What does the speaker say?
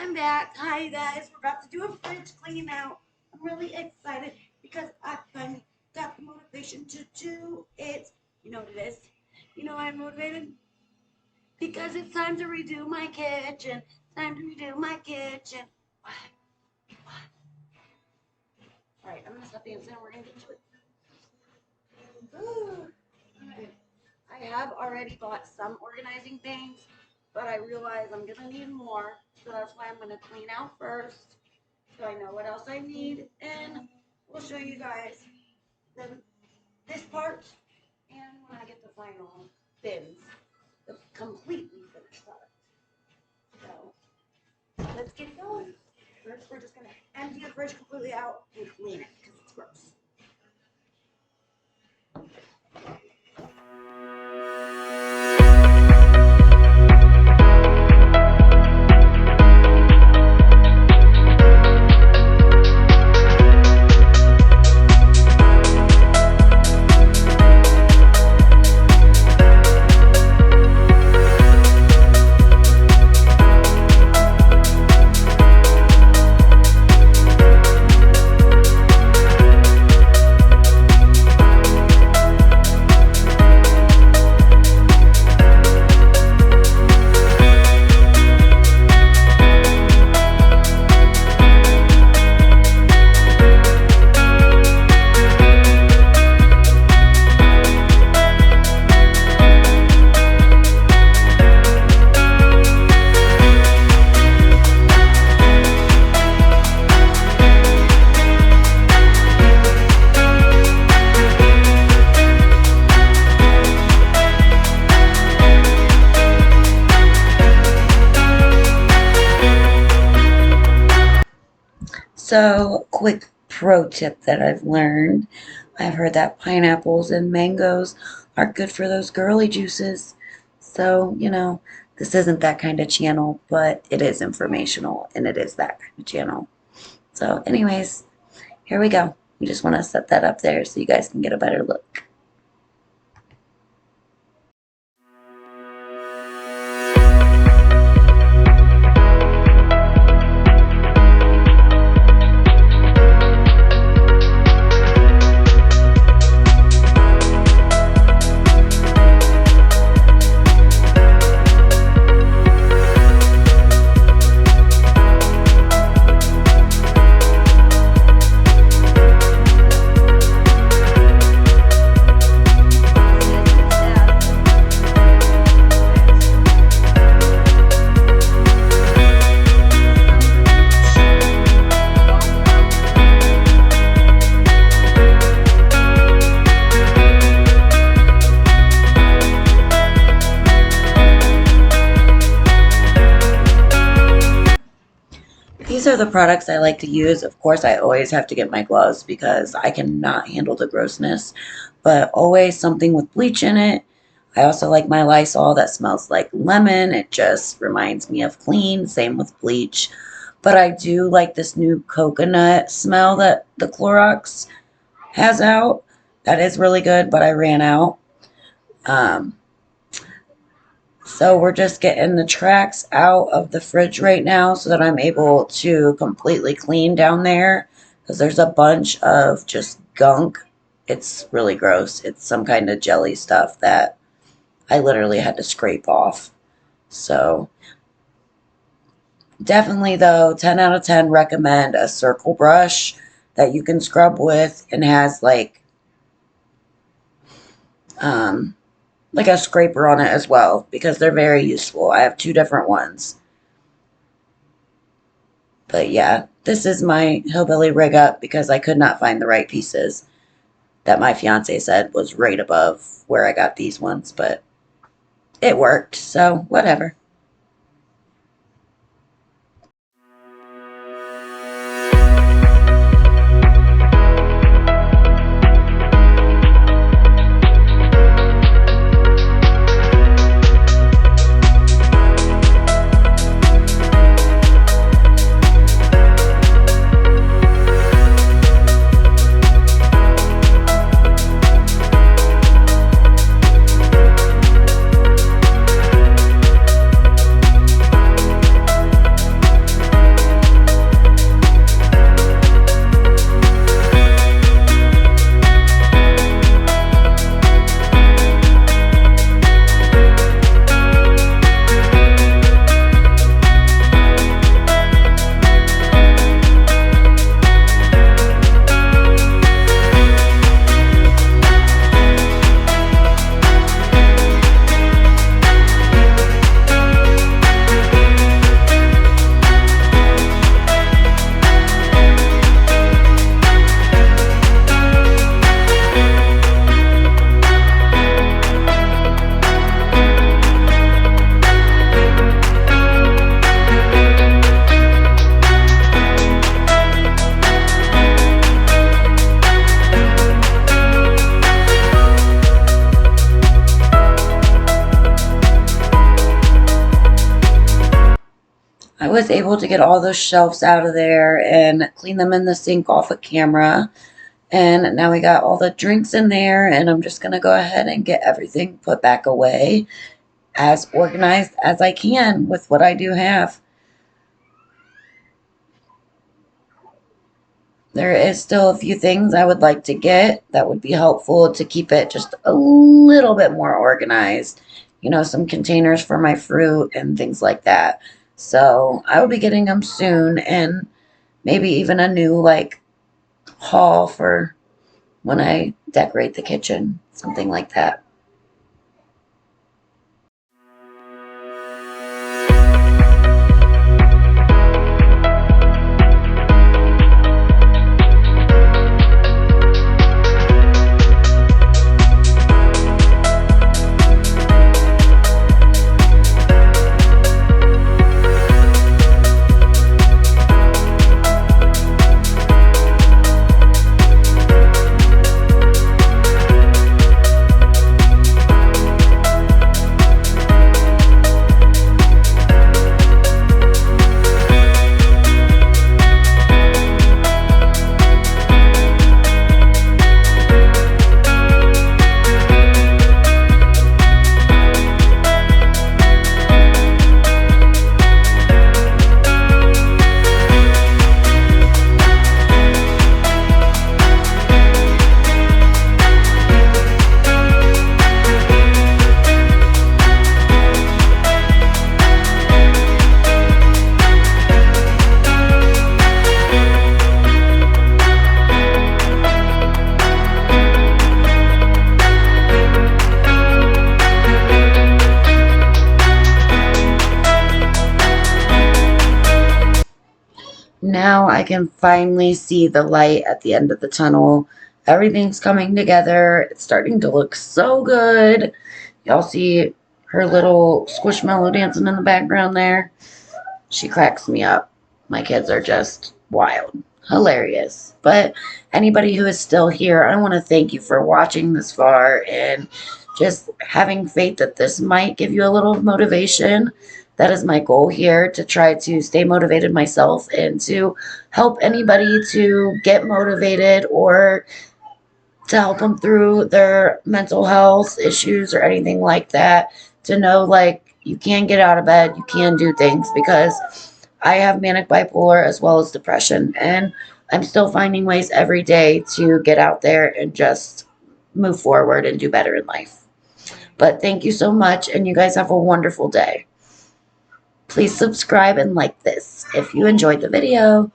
I'm back. Hi, you guys. We're about to do a fridge clean out. I'm really excited because I finally got the motivation to do it. You know what it is? You know why I'm motivated? Because it's time to redo my kitchen. Time to redo my kitchen. What? All right, I'm gonna stop dancing and we're gonna get to it. Ooh. All right. I have already bought some organizing things, but I realize I'm gonna need more, so that's why I'm gonna clean out first, so I know what else I need, and we'll show you guys this part, and when I get the final bins, the completely finished product. So let's get going. First, we're just gonna empty the fridge completely out and clean it because it's gross. So, quick pro tip that I've learned. I've heard that pineapples and mangoes are good for those girly juices. So, this isn't that kind of channel, but it is informational and it is that kind of channel. So, anyways, here we go. We just want to set that up there so you guys can get a better look. These are the products I like to use. Of course, I always have to get my gloves because I cannot handle the grossness, but always something with bleach in it. I also like my Lysol that smells like lemon. It just reminds me of clean, same with bleach. But I do like this new coconut smell that the Clorox has out. That is really good, but I ran out. So we're just getting the tracks out of the fridge right now so that I'm able to completely clean down there because there's a bunch of just gunk. It's really gross. It's some kind of jelly stuff that I literally had to scrape off. So definitely though, 10 out of 10 recommend a circle brush that you can scrub with and has like a scraper on it as well because they're very useful. I have two different ones. But yeah, this is my hillbilly rig up because I could not find the right pieces that my fiance said was right above where I got these ones, but it worked, so whatever. I was able to get all those shelves out of there and clean them in the sink off of camera. And now we got all the drinks in there, and I'm just going to go ahead and get everything put back away as organized as I can with what I do have. There is still a few things I would like to get that would be helpful to keep it just a little bit more organized. You know, some containers for my fruit and things like that. So I will be getting them soon, and maybe even a new like haul for when I decorate the kitchen, something like that. Now I can finally see the light at the end of the tunnel. Everything's coming together. It's starting to look so good. Y'all see her little squishmallow dancing in the background there? She cracks me up. My kids are just wild, hilarious. But anybody who is still here, I want to thank you for watching this far and just having faith that this might give you a little motivation. That is my goal here, to try to stay motivated myself and to help anybody to get motivated, or to help them through their mental health issues or anything like that, to know like you can get out of bed, you can do things, because I have manic bipolar as well as depression, and I'm still finding ways every day to get out there and just move forward and do better in life. But thank you so much, and you guys have a wonderful day. Please subscribe and like this if you enjoyed the video.